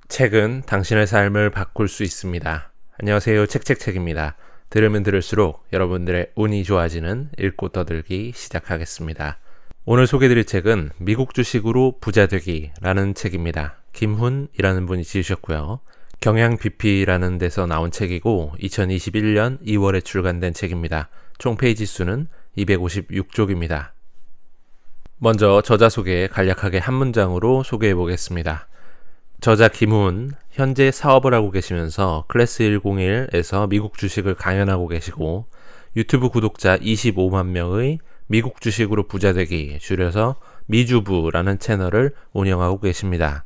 책은 당신의 삶을 바꿀 수 있습니다. 안녕하세요. 책입니다. 들으면 들을수록 여러분들의 운이 좋아지는 읽고 떠들기 시작하겠습니다. 오늘 소개드릴 책은 미국 주식으로 부자 되기라는 책입니다. 김훈이라는 분이 지으셨고요. 경향 BP라는 데서 나온 책이고 2021년 2월에 출간된 책입니다. 총 페이지 수는 256쪽입니다. 먼저 저자 소개 간략하게 한 문장으로 소개해 보겠습니다. 저자 김훈, 현재 사업을 하고 계시면서 클래스 101에서 미국 주식을 강연하고 계시고 유튜브 구독자 25만 명의 미국 주식으로 부자 되기, 줄여서 미주부라는 채널을 운영하고 계십니다.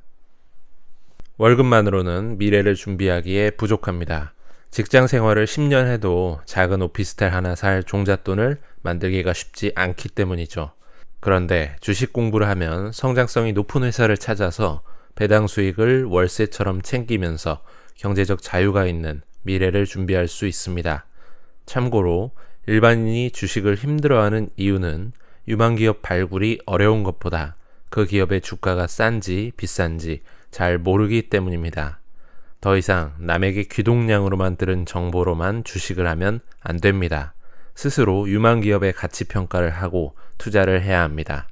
월급만으로는 미래를 준비하기에 부족합니다. 직장 생활을 10년 해도 작은 오피스텔 하나 살 종잣돈을 만들기가 쉽지 않기 때문이죠. 그런데 주식 공부를 하면 성장성이 높은 회사를 찾아서 배당 수익을 월세처럼 챙기면서 경제적 자유가 있는 미래를 준비할 수 있습니다. 참고로 일반인이 주식을 힘들어하는 이유는 유망기업 발굴이 어려운 것보다 그 기업의 주가가 싼지 비싼지 잘 모르기 때문입니다. 더 이상 남에게 귀동냥으로만 들은 정보로만 주식을 하면 안 됩니다. 스스로 유망기업의 가치 평가를 하고 투자를 해야 합니다.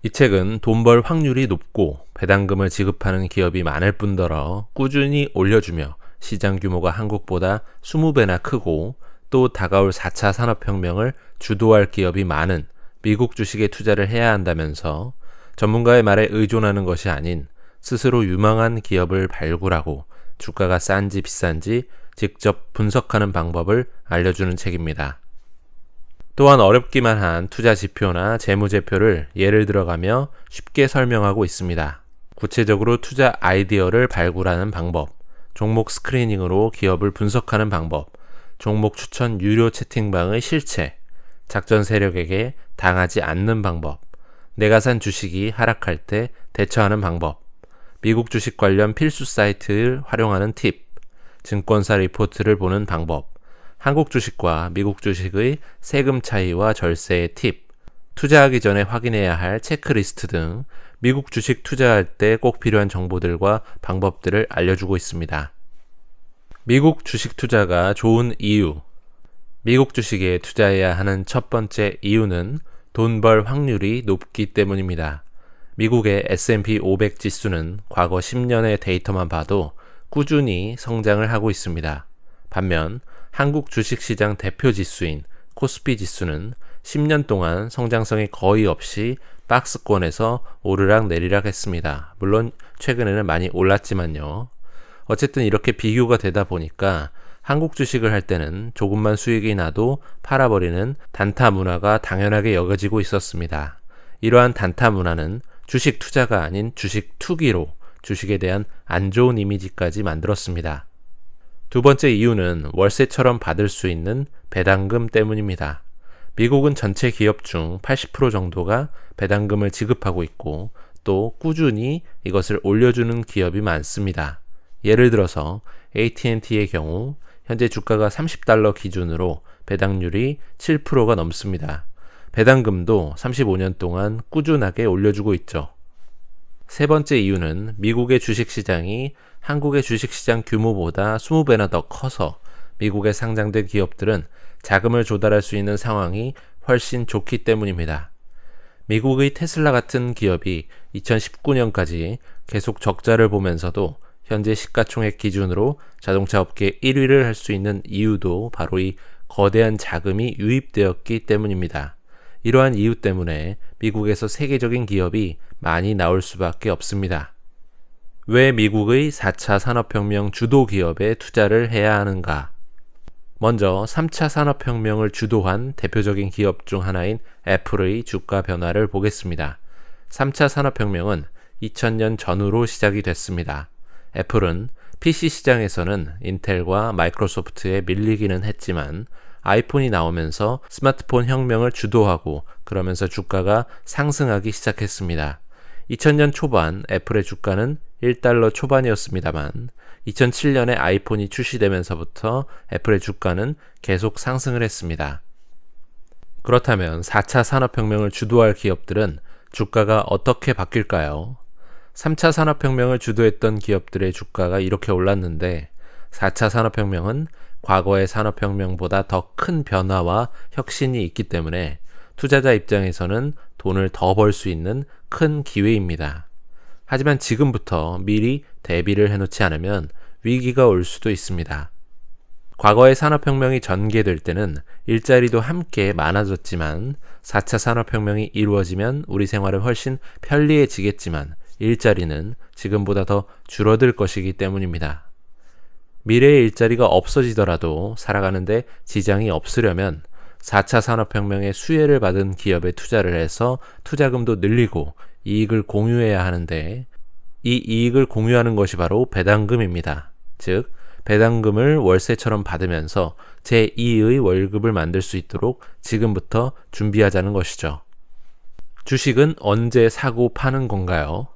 이 책은 돈 벌 확률이 높고 배당금을 지급하는 기업이 많을 뿐더러 꾸준히 올려주며 시장 규모가 한국보다 20배나 크고 또 다가올 4차 산업혁명을 주도할 기업이 많은 미국 주식에 투자를 해야 한다면서 전문가의 말에 의존하는 것이 아닌 스스로 유망한 기업을 발굴하고 주가가 싼지 비싼지 직접 분석하는 방법을 알려주는 책입니다. 또한 어렵기만 한 투자 지표나 재무제표를 예를 들어가며 쉽게 설명하고 있습니다. 구체적으로 투자 아이디어를 발굴하는 방법, 종목 스크리닝으로 기업을 분석하는 방법, 종목 추천 유료 채팅방의 실체, 작전 세력에게 당하지 않는 방법, 내가 산 주식이 하락할 때 대처하는 방법, 미국 주식 관련 필수 사이트를 활용하는 팁, 증권사 리포트를 보는 방법, 한국 주식과 미국 주식의 세금 차이와 절세의 팁, 투자하기 전에 확인해야 할 체크리스트 등 미국 주식 투자할 때 꼭 필요한 정보들과 방법들을 알려주고 있습니다. 미국 주식 투자가 좋은 이유. 미국 주식에 투자해야 하는 첫 번째 이유는 돈 벌 확률이 높기 때문입니다. 미국의 S&P 500 지수는 과거 10년의 데이터만 봐도 꾸준히 성장을 하고 있습니다. 반면 한국 주식시장 대표 지수인 코스피 지수는 10년 동안 성장성이 거의 없이 박스권에서 오르락 내리락 했습니다. 물론 최근에는 많이 올랐지만요. 어쨌든 이렇게 비교가 되다 보니까 한국 주식을 할 때는 조금만 수익이 나도 팔아버리는 단타 문화가 당연하게 여겨지고 있었습니다. 이러한 단타 문화는 주식 투자가 아닌 주식 투기로 주식에 대한 안 좋은 이미지까지 만들었습니다. 두 번째 이유는 월세처럼 받을 수 있는 배당금 때문입니다. 미국은 전체 기업 중 80% 정도가 배당금을 지급하고 있고 또 꾸준히 이것을 올려주는 기업이 많습니다. 예를 들어서 AT&T의 경우 현재 주가가 $30 기준으로 배당률이 7%가 넘습니다. 배당금도 35년 동안 꾸준하게 올려주고 있죠. 세 번째 이유는 미국의 주식시장이 한국의 주식시장 규모보다 20배나 더 커서 미국에 상장된 기업들은 자금을 조달할 수 있는 상황이 훨씬 좋기 때문입니다. 미국의 테슬라 같은 기업이 2019년까지 계속 적자를 보면서도 현재 시가총액 기준으로 자동차 업계 1위를 할 수 있는 이유도 바로 이 거대한 자금이 유입되었기 때문입니다. 이러한 이유 때문에 미국에서 세계적인 기업이 많이 나올 수밖에 없습니다. 왜 미국의 4차 산업혁명 주도 기업에 투자를 해야 하는가? 먼저 3차 산업혁명을 주도한 대표적인 기업 중 하나인 애플의 주가 변화를 보겠습니다. 3차 산업혁명은 2000년 전후로 시작이 됐습니다. 애플은 PC 시장에서는 인텔과 마이크로소프트에 밀리기는 했지만 아이폰이 나오면서 스마트폰 혁명을 주도하고 그러면서 주가가 상승하기 시작했습니다. 2000년 초반 애플의 주가는 $1 초반이었습니다만 2007년에 아이폰이 출시되면서부터 애플의 주가는 계속 상승을 했습니다. 그렇다면 4차 산업혁명을 주도할 기업들은 주가가 어떻게 바뀔까요? 3차 산업혁명을 주도했던 기업들의 주가가 이렇게 올랐는데 4차 산업혁명은 과거의 산업혁명보다 더 큰 변화와 혁신이 있기 때문에 투자자 입장에서는 돈을 더 벌 수 있는 큰 기회입니다. 하지만 지금부터 미리 대비를 해놓지 않으면 위기가 올 수도 있습니다. 과거의 산업혁명이 전개될 때는 일자리도 함께 많아졌지만 4차 산업혁명이 이루어지면 우리 생활은 훨씬 편리해지겠지만 일자리는 지금보다 더 줄어들 것이기 때문입니다. 미래의 일자리가 없어지더라도 살아가는데 지장이 없으려면 4차 산업혁명의 수혜를 받은 기업에 투자를 해서 투자금도 늘리고 이익을 공유해야 하는데 이 이익을 공유하는 것이 바로 배당금입니다. 즉, 배당금을 월세처럼 받으면서 제2의 월급을 만들 수 있도록 지금부터 준비하자는 것이죠. 주식은 언제 사고 파는 건가요?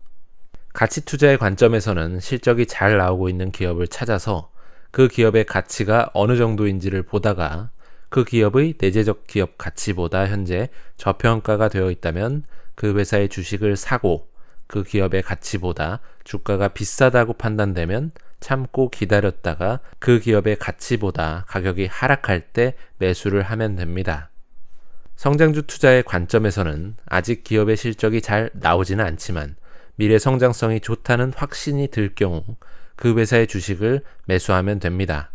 가치 투자의 관점에서는 실적이 잘 나오고 있는 기업을 찾아서 그 기업의 가치가 어느 정도인지를 보다가 그 기업의 내재적 기업 가치보다 현재 저평가가 되어 있다면 그 회사의 주식을 사고 그 기업의 가치보다 주가가 비싸다고 판단되면 참고 기다렸다가 그 기업의 가치보다 가격이 하락할 때 매수를 하면 됩니다. 성장주 투자의 관점에서는 아직 기업의 실적이 잘 나오지는 않지만 미래 성장성이 좋다는 확신이 들 경우 그 회사의 주식을 매수하면 됩니다.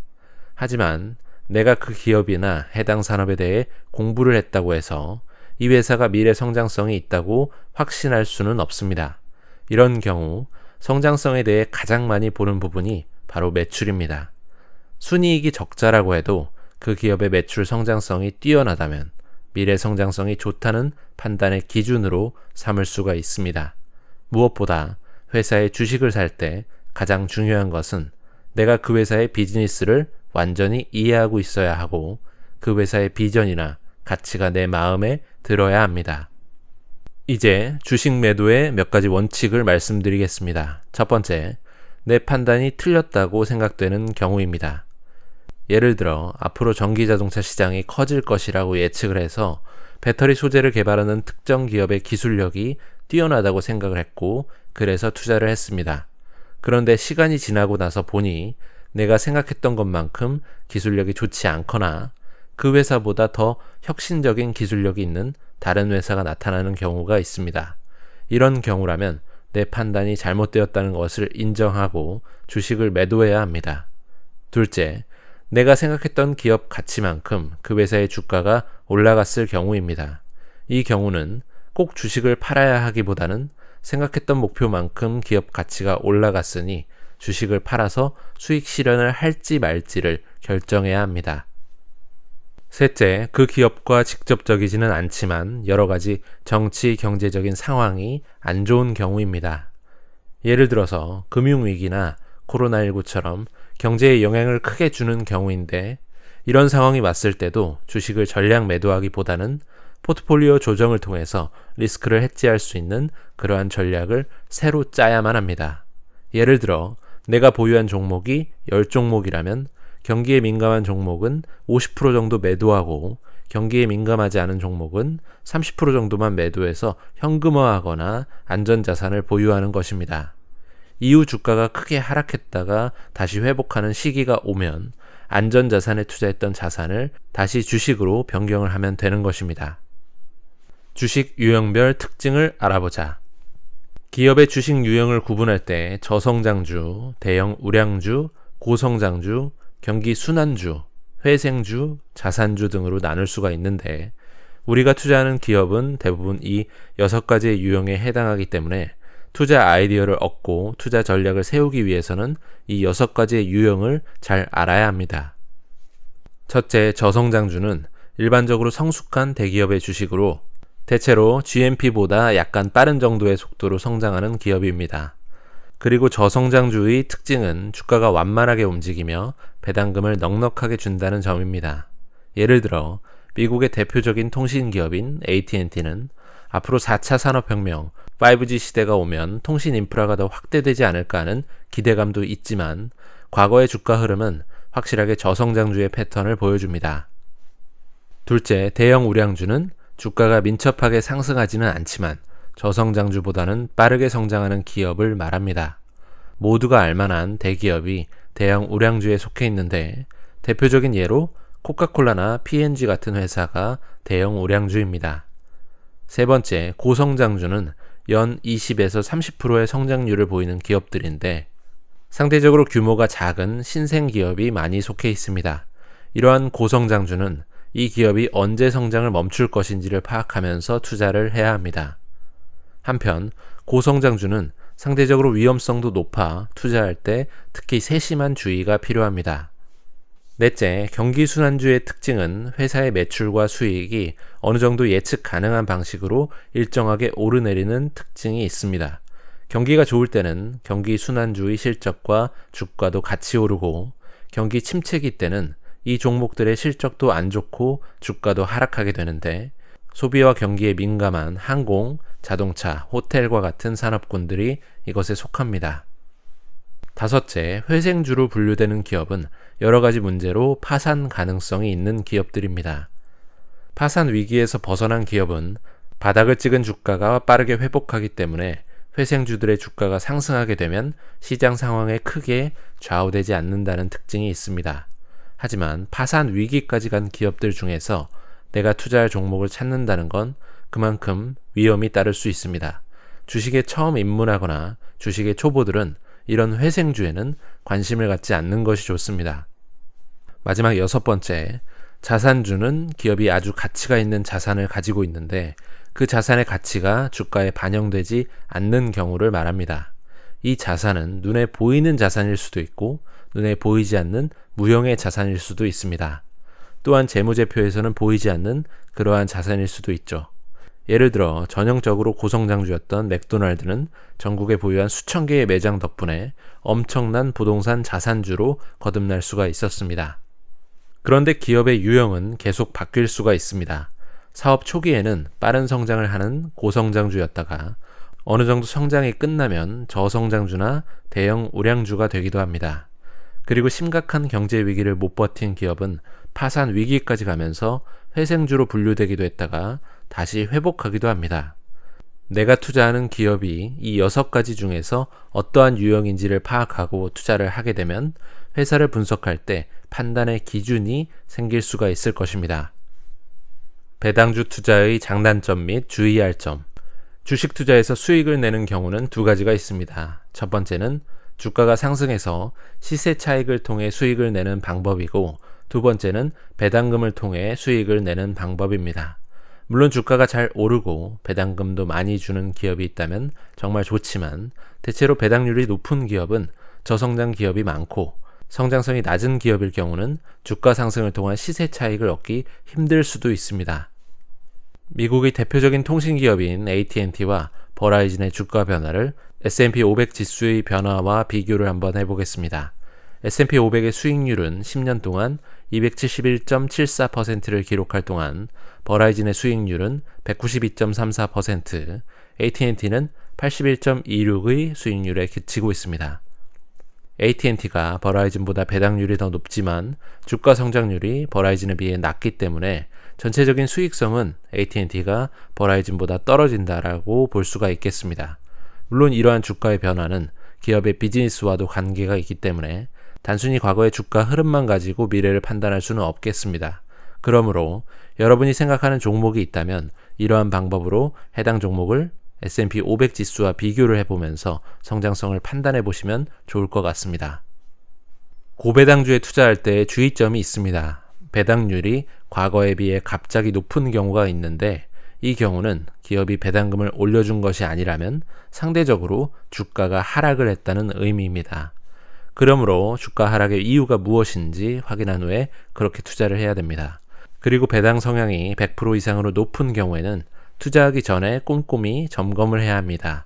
하지만 내가 그 기업이나 해당 산업에 대해 공부를 했다고 해서 이 회사가 미래 성장성이 있다고 확신할 수는 없습니다. 이런 경우 성장성에 대해 가장 많이 보는 부분이 바로 매출입니다. 순이익이 적자라고 해도 그 기업의 매출 성장성이 뛰어나다면 미래 성장성이 좋다는 판단의 기준으로 삼을 수가 있습니다. 무엇보다 회사의 주식을 살 때 가장 중요한 것은 내가 그 회사의 비즈니스를 완전히 이해하고 있어야 하고 그 회사의 비전이나 가치가 내 마음에 들어야 합니다. 이제 주식 매도의 몇 가지 원칙을 말씀드리겠습니다. 첫 번째, 내 판단이 틀렸다고 생각되는 경우입니다. 예를 들어 앞으로 전기자동차 시장이 커질 것이라고 예측을 해서 배터리 소재를 개발하는 특정 기업의 기술력이 뛰어나다고 생각을 했고 그래서 투자를 했습니다. 그런데 시간이 지나고 나서 보니 내가 생각했던 것만큼 기술력이 좋지 않거나 그 회사보다 더 혁신적인 기술력이 있는 다른 회사가 나타나는 경우가 있습니다. 이런 경우라면 내 판단이 잘못되었다는 것을 인정하고 주식을 매도해야 합니다. 둘째, 내가 생각했던 기업 가치만큼 그 회사의 주가가 올라갔을 경우입니다. 이 경우는 꼭 주식을 팔아야 하기보다는 생각했던 목표만큼 기업 가치가 올라갔으니 주식을 팔아서 수익 실현을 할지 말지를 결정해야 합니다. 셋째, 그 기업과 직접적이지는 않지만 여러 가지 정치, 경제적인 상황이 안 좋은 경우입니다. 예를 들어서 금융위기나 코로나19처럼 경제에 영향을 크게 주는 경우인데 이런 상황이 왔을 때도 주식을 전량 매도하기보다는 포트폴리오 조정을 통해서 리스크를 해지할 수 있는 그러한 전략을 새로 짜야만 합니다. 예를 들어 내가 보유한 종목이 10종목이라면 경기에 민감한 종목은 50% 정도 매도하고 경기에 민감하지 않은 종목은 30% 정도만 매도해서 현금화하거나 안전자산을 보유하는 것입니다. 이후 주가가 크게 하락했다가 다시 회복하는 시기가 오면 안전자산에 투자했던 자산을 다시 주식으로 변경을 하면 되는 것입니다. 주식 유형별 특징을 알아보자. 기업의 주식 유형을 구분할 때 저성장주, 대형 우량주, 고성장주, 경기 순환주, 회생주, 자산주 등으로 나눌 수가 있는데 우리가 투자하는 기업은 대부분 이 6가지의 유형에 해당하기 때문에 투자 아이디어를 얻고 투자 전략을 세우기 위해서는 이 6가지의 유형을 잘 알아야 합니다. 첫째, 저성장주는 일반적으로 성숙한 대기업의 주식으로 대체로 GNP보다 약간 빠른 정도의 속도로 성장하는 기업입니다. 그리고 저성장주의 특징은 주가가 완만하게 움직이며 배당금을 넉넉하게 준다는 점입니다. 예를 들어 미국의 대표적인 통신기업인 AT&T는 앞으로 4차 산업혁명, 5G 시대가 오면 통신 인프라가 더 확대되지 않을까 하는 기대감도 있지만 과거의 주가 흐름은 확실하게 저성장주의 패턴을 보여줍니다. 둘째, 대형 우량주는 주가가 민첩하게 상승하지는 않지만 저성장주보다는 빠르게 성장하는 기업을 말합니다. 모두가 알만한 대기업이 대형 우량주에 속해 있는데 대표적인 예로 코카콜라나 P&G 같은 회사가 대형 우량주입니다. 세 번째, 고성장주는 연 20에서 30%의 성장률을 보이는 기업들인데 상대적으로 규모가 작은 신생기업이 많이 속해 있습니다. 이러한 고성장주는 이 기업이 언제 성장을 멈출 것인지를 파악하면서 투자를 해야 합니다. 한편 고성장주는 상대적으로 위험성도 높아 투자할 때 특히 세심한 주의가 필요합니다. 넷째, 경기순환주의 특징은 회사의 매출과 수익이 어느 정도 예측 가능한 방식으로 일정하게 오르내리는 특징이 있습니다. 경기가 좋을 때는 경기순환주의 실적과 주가도 같이 오르고 경기 침체기 때는 이 종목들의 실적도 안 좋고 주가도 하락하게 되는데 소비와 경기에 민감한 항공, 자동차, 호텔과 같은 산업군들이 이것에 속합니다. 다섯째, 회생주로 분류되는 기업은 여러 가지 문제로 파산 가능성이 있는 기업들입니다. 파산 위기에서 벗어난 기업은 바닥을 찍은 주가가 빠르게 회복하기 때문에 회생주들의 주가가 상승하게 되면 시장 상황에 크게 좌우되지 않는다는 특징이 있습니다. 하지만 파산 위기까지 간 기업들 중에서 내가 투자할 종목을 찾는다는 건 그만큼 위험이 따를 수 있습니다. 주식에 처음 입문하거나 주식의 초보들은 이런 회생주에는 관심을 갖지 않는 것이 좋습니다. 마지막 여섯 번째, 자산주는 기업이 아주 가치가 있는 자산을 가지고 있는데 그 자산의 가치가 주가에 반영되지 않는 경우를 말합니다. 이 자산은 눈에 보이는 자산일 수도 있고 눈에 보이지 않는 무형의 자산일 수도 있습니다. 또한 재무제표에서는 보이지 않는 그러한 자산일 수도 있죠. 예를 들어 전형적으로 고성장주였던 맥도날드는 전국에 보유한 수천 개의 매장 덕분에 엄청난 부동산 자산주로 거듭날 수가 있었습니다. 그런데 기업의 유형은 계속 바뀔 수가 있습니다. 사업 초기에는 빠른 성장을 하는 고성장주였다가 어느 정도 성장이 끝나면 저성장주나 대형 우량주가 되기도 합니다. 그리고 심각한 경제 위기를 못 버틴 기업은 파산 위기까지 가면서 회생주로 분류되기도 했다가 다시 회복하기도 합니다. 내가 투자하는 기업이 이 6가지 중에서 어떠한 유형인지를 파악하고 투자를 하게 되면 회사를 분석할 때 판단의 기준이 생길 수가 있을 것입니다. 배당주 투자의 장단점 및 주의할 점. 주식 투자에서 수익을 내는 경우는 두 가지가 있습니다. 첫 번째는 주가가 상승해서 시세 차익을 통해 수익을 내는 방법이고 두 번째는 배당금을 통해 수익을 내는 방법입니다. 물론 주가가 잘 오르고 배당금도 많이 주는 기업이 있다면 정말 좋지만 대체로 배당률이 높은 기업은 저성장 기업이 많고 성장성이 낮은 기업일 경우는 주가 상승을 통한 시세 차익을 얻기 힘들 수도 있습니다. 미국의 대표적인 통신기업인 AT&T와 버라이즌의 주가 변화를 S&P 500 지수의 변화와 비교를 한번 해보겠습니다. S&P 500의 수익률은 10년 동안 271.74%를 기록할 동안 버라이즌의 수익률은 192.34%, AT&T는 81.26의 수익률에 그치고 있습니다. AT&T가 버라이즌보다 배당률이 더 높지만 주가 성장률이 버라이즌에 비해 낮기 때문에 전체적인 수익성은 AT&T가 버라이즌보다 떨어진다라고 볼 수가 있겠습니다. 물론 이러한 주가의 변화는 기업의 비즈니스와도 관계가 있기 때문에 단순히 과거의 주가 흐름만 가지고 미래를 판단할 수는 없겠습니다. 그러므로 여러분이 생각하는 종목이 있다면 이러한 방법으로 해당 종목을 S&P 500 지수와 비교를 해보면서 성장성을 판단해 보시면 좋을 것 같습니다. 고배당주에 투자할 때 주의점이 있습니다. 배당률이 과거에 비해 갑자기 높은 경우가 있는데 이 경우는 기업이 배당금을 올려준 것이 아니라면 상대적으로 주가가 하락을 했다는 의미입니다. 그러므로 주가 하락의 이유가 무엇인지 확인한 후에 그렇게 투자를 해야 됩니다. 그리고 배당 성향이 100% 이상으로 높은 경우에는 투자하기 전에 꼼꼼히 점검을 해야 합니다.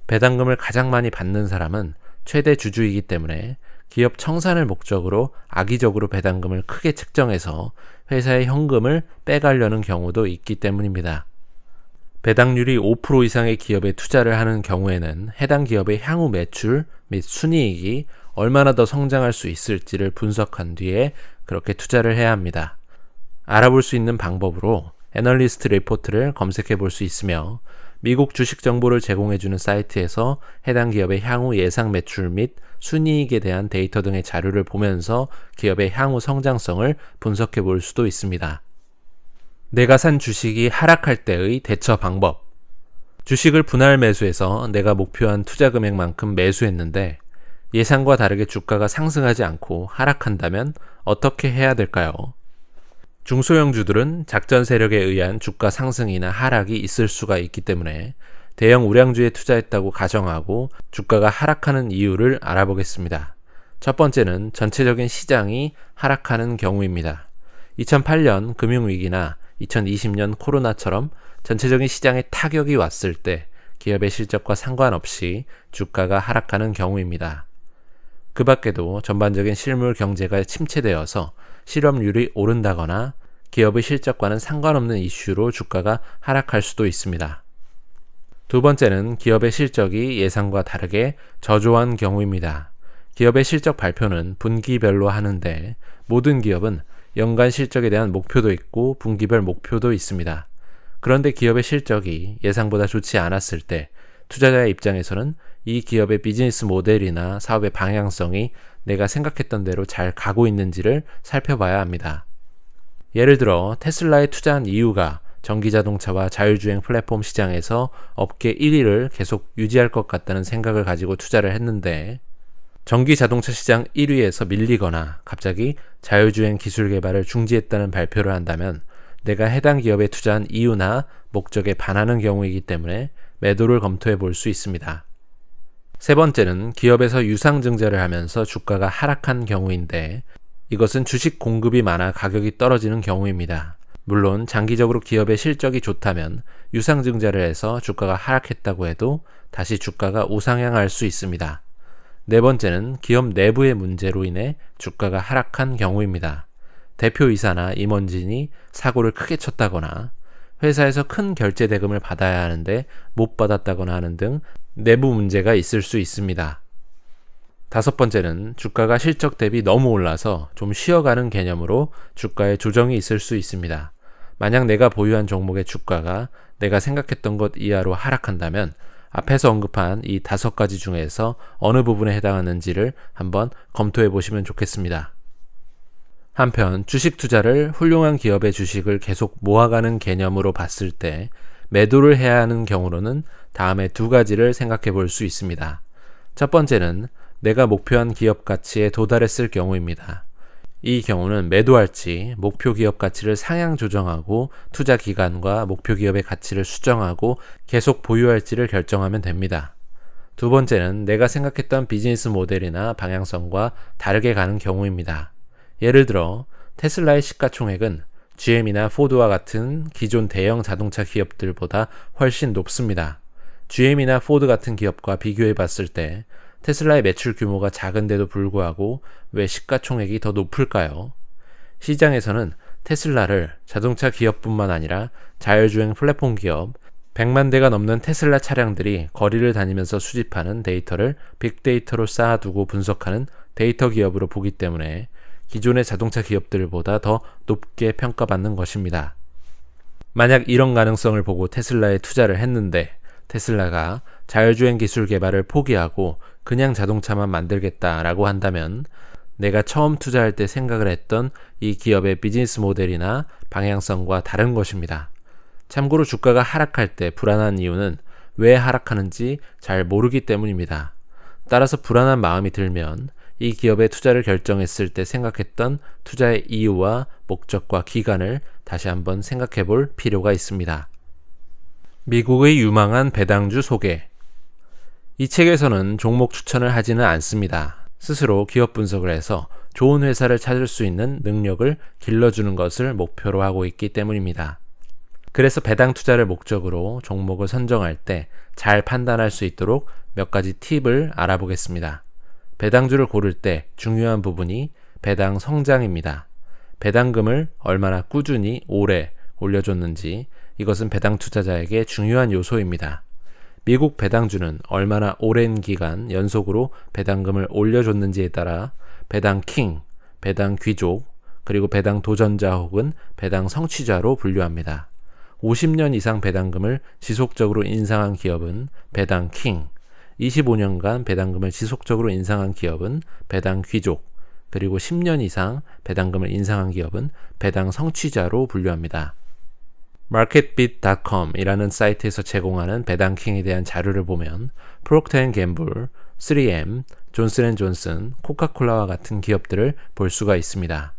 배당금을 가장 많이 받는 사람은 최대 주주이기 때문에 기업 청산을 목적으로 악의적으로 배당금을 크게 책정해서 회사의 현금을 빼가려는 경우도 있기 때문입니다. 배당률이 5% 이상의 기업에 투자를 하는 경우에는 해당 기업의 향후 매출 및 순이익이 얼마나 더 성장할 수 있을지를 분석한 뒤에 그렇게 투자를 해야 합니다. 알아볼 수 있는 방법으로 애널리스트 리포트를 검색해 볼 수 있으며 미국 주식 정보를 제공해주는 사이트에서 해당 기업의 향후 예상 매출 및 순이익에 대한 데이터 등의 자료를 보면서 기업의 향후 성장성을 분석해 볼 수도 있습니다. 내가 산 주식이 하락할 때의 대처 방법. 주식을 분할 매수해서 내가 목표한 투자 금액만큼 매수했는데 예상과 다르게 주가가 상승하지 않고 하락한다면 어떻게 해야 될까요? 중소형주들은 작전 세력에 의한 주가 상승이나 하락이 있을 수가 있기 때문에 대형 우량주에 투자했다고 가정하고 주가가 하락하는 이유를 알아보겠습니다. 첫 번째는 전체적인 시장이 하락하는 경우입니다. 2008년 금융위기나 2020년 코로나처럼 전체적인 시장에 타격이 왔을 때 기업의 실적과 상관없이 주가가 하락하는 경우입니다. 그 밖에도 전반적인 실물 경제가 침체되어서 실업률이 오른다거나 기업의 실적과는 상관없는 이슈로 주가가 하락할 수도 있습니다. 두 번째는 기업의 실적이 예상과 다르게 저조한 경우입니다. 기업의 실적 발표는 분기별로 하는데 모든 기업은 연간 실적에 대한 목표도 있고 분기별 목표도 있습니다. 그런데 기업의 실적이 예상보다 좋지 않았을 때 투자자의 입장에서는 이 기업의 비즈니스 모델이나 사업의 방향성이 내가 생각했던 대로 잘 가고 있는지를 살펴봐야 합니다. 예를 들어 테슬라에 투자한 이유가 전기자동차와 자율주행 플랫폼 시장에서 업계 1위를 계속 유지할 것 같다는 생각을 가지고 투자를 했는데 전기자동차 시장 1위에서 밀리거나 갑자기 자율주행 기술 개발을 중지했다는 발표를 한다면 내가 해당 기업에 투자한 이유나 목적에 반하는 경우이기 때문에 매도를 검토해 볼 수 있습니다. 세 번째는 기업에서 유상증자를 하면서 주가가 하락한 경우인데 이것은 주식 공급이 많아 가격이 떨어지는 경우입니다. 물론 장기적으로 기업의 실적이 좋다면 유상증자를 해서 주가가 하락했다고 해도 다시 주가가 우상향할 수 있습니다. 네 번째는 기업 내부의 문제로 인해 주가가 하락한 경우입니다. 대표이사나 임원진이 사고를 크게 쳤다거나 회사에서 큰 결제 대금을 받아야 하는데 못 받았다거나 하는 등 내부 문제가 있을 수 있습니다. 다섯 번째는 주가가 실적 대비 너무 올라서 좀 쉬어가는 개념으로 주가에 조정이 있을 수 있습니다. 만약 내가 보유한 종목의 주가가 내가 생각했던 것 이하로 하락한다면 앞에서 언급한 이 5가지 중에서 어느 부분에 해당하는지를 한번 검토해 보시면 좋겠습니다. 한편 주식 투자를 훌륭한 기업의 주식을 계속 모아가는 개념으로 봤을 때 매도를 해야 하는 경우로는 다음에 2가지를 생각해 볼 수 있습니다. 첫 번째는 내가 목표한 기업 가치에 도달했을 경우입니다. 이 경우는 매도할지 목표 기업 가치를 상향 조정하고 투자 기간과 목표 기업의 가치를 수정하고 계속 보유할지를 결정하면 됩니다. 두 번째는 내가 생각했던 비즈니스 모델이나 방향성과 다르게 가는 경우입니다. 예를 들어 테슬라의 시가총액은 GM이나 포드와 같은 기존 대형 자동차 기업들보다 훨씬 높습니다. GM이나 포드 같은 기업과 비교해 봤을 때 테슬라의 매출 규모가 작은데도 불구하고 왜 시가총액이 더 높을까요? 시장에서는 테슬라를 자동차 기업뿐만 아니라 자율주행 플랫폼 기업, 100만 대가 넘는 테슬라 차량들이 거리를 다니면서 수집하는 데이터를 빅데이터로 쌓아두고 분석하는 데이터 기업으로 보기 때문에 기존의 자동차 기업들보다 더 높게 평가받는 것입니다. 만약 이런 가능성을 보고 테슬라에 투자를 했는데 테슬라가 자율주행 기술 개발을 포기하고 그냥 자동차만 만들겠다라고 한다면 내가 처음 투자할 때 생각을 했던 이 기업의 비즈니스 모델이나 방향성과 다른 것입니다. 참고로 주가가 하락할 때 불안한 이유는 왜 하락하는지 잘 모르기 때문입니다. 따라서 불안한 마음이 들면 이 기업에 투자를 결정했을 때 생각했던 투자의 이유와 목적과 기간을 다시 한번 생각해 볼 필요가 있습니다. 미국의 유망한 배당주 소개. 이 책에서는 종목 추천을 하지는 않습니다. 스스로 기업 분석을 해서 좋은 회사를 찾을 수 있는 능력을 길러주는 것을 목표로 하고 있기 때문입니다. 그래서 배당 투자를 목적으로 종목을 선정할 때 잘 판단할 수 있도록 몇 가지 팁을 알아보겠습니다. 배당주를 고를 때 중요한 부분이 배당 성장입니다. 배당금을 얼마나 꾸준히 오래 올려줬는지 이것은 배당 투자자에게 중요한 요소입니다. 미국 배당주는 얼마나 오랜 기간 연속으로 배당금을 올려줬는지에 따라 배당 킹, 배당 귀족, 그리고 배당 도전자 혹은 배당 성취자로 분류합니다. 50년 이상 배당금을 지속적으로 인상한 기업은 배당킹, 25년간 배당금을 지속적으로 인상한 기업은 배당귀족, 그리고 10년 이상 배당금을 인상한 기업은 배당 성취자로 분류합니다. marketbit.com이라는 사이트에서 제공하는 배당킹에 대한 자료를 보면 프록터&갬블, 3M, 존슨앤존슨, 코카콜라와 같은 기업들을 볼 수가 있습니다.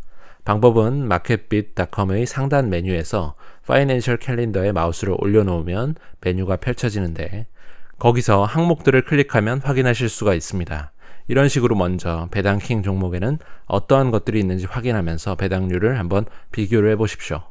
방법은 marketbit.com의 상단 메뉴에서 파이낸셜 캘린더에 마우스를 올려놓으면 메뉴가 펼쳐지는데 거기서 항목들을 클릭하면 확인하실 수가 있습니다. 이런 식으로 먼저 배당킹 종목에는 어떠한 것들이 있는지 확인하면서 배당률을 한번 비교를 해보십시오.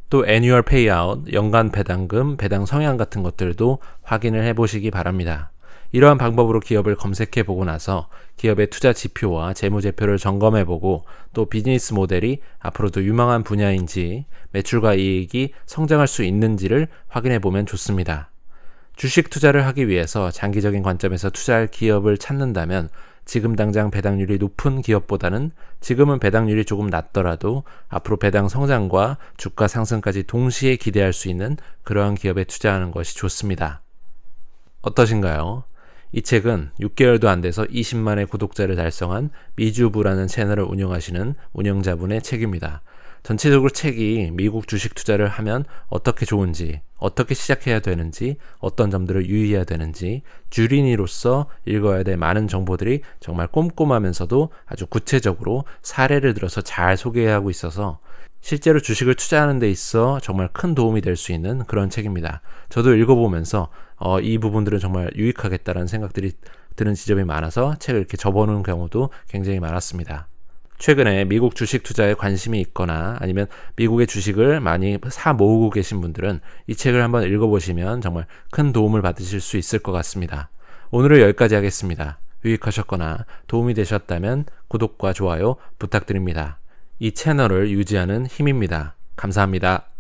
또 annual payout, 연간 배당금, 배당 성향 같은 것들도 확인을 해보시기 바랍니다. 이러한 방법으로 기업을 검색해 보고 나서 기업의 투자 지표와 재무제표를 점검해 보고 또 비즈니스 모델이 앞으로도 유망한 분야인지 매출과 이익이 성장할 수 있는지를 확인해 보면 좋습니다. 주식 투자를 하기 위해서 장기적인 관점에서 투자할 기업을 찾는다면 지금 당장 배당률이 높은 기업보다는 지금은 배당률이 조금 낮더라도 앞으로 배당 성장과 주가 상승까지 동시에 기대할 수 있는 그러한 기업에 투자하는 것이 좋습니다. 어떠신가요? 이 책은 6개월도 안 돼서 20만의 구독자를 달성한 미주부라는 채널을 운영하시는 운영자분의 책입니다. 전체적으로 책이 미국 주식 투자를 하면 어떻게 좋은지, 어떻게 시작해야 되는지, 어떤 점들을 유의해야 되는지 주린이로서 읽어야 될 많은 정보들이 정말 꼼꼼하면서도 아주 구체적으로 사례를 들어서 잘 소개하고 있어서 실제로 주식을 투자하는 데 있어 정말 큰 도움이 될 수 있는 그런 책입니다. 저도 읽어보면서 이 부분들은 정말 유익하겠다라는 생각들이 드는 지점이 많아서 책을 이렇게 접어놓은 경우도 굉장히 많았습니다. 최근에 미국 주식 투자에 관심이 있거나 아니면 미국의 주식을 많이 사 모으고 계신 분들은 이 책을 한번 읽어보시면 정말 큰 도움을 받으실 수 있을 것 같습니다. 오늘은 여기까지 하겠습니다. 유익하셨거나 도움이 되셨다면 구독과 좋아요 부탁드립니다. 이 채널을 유지하는 힘입니다. 감사합니다.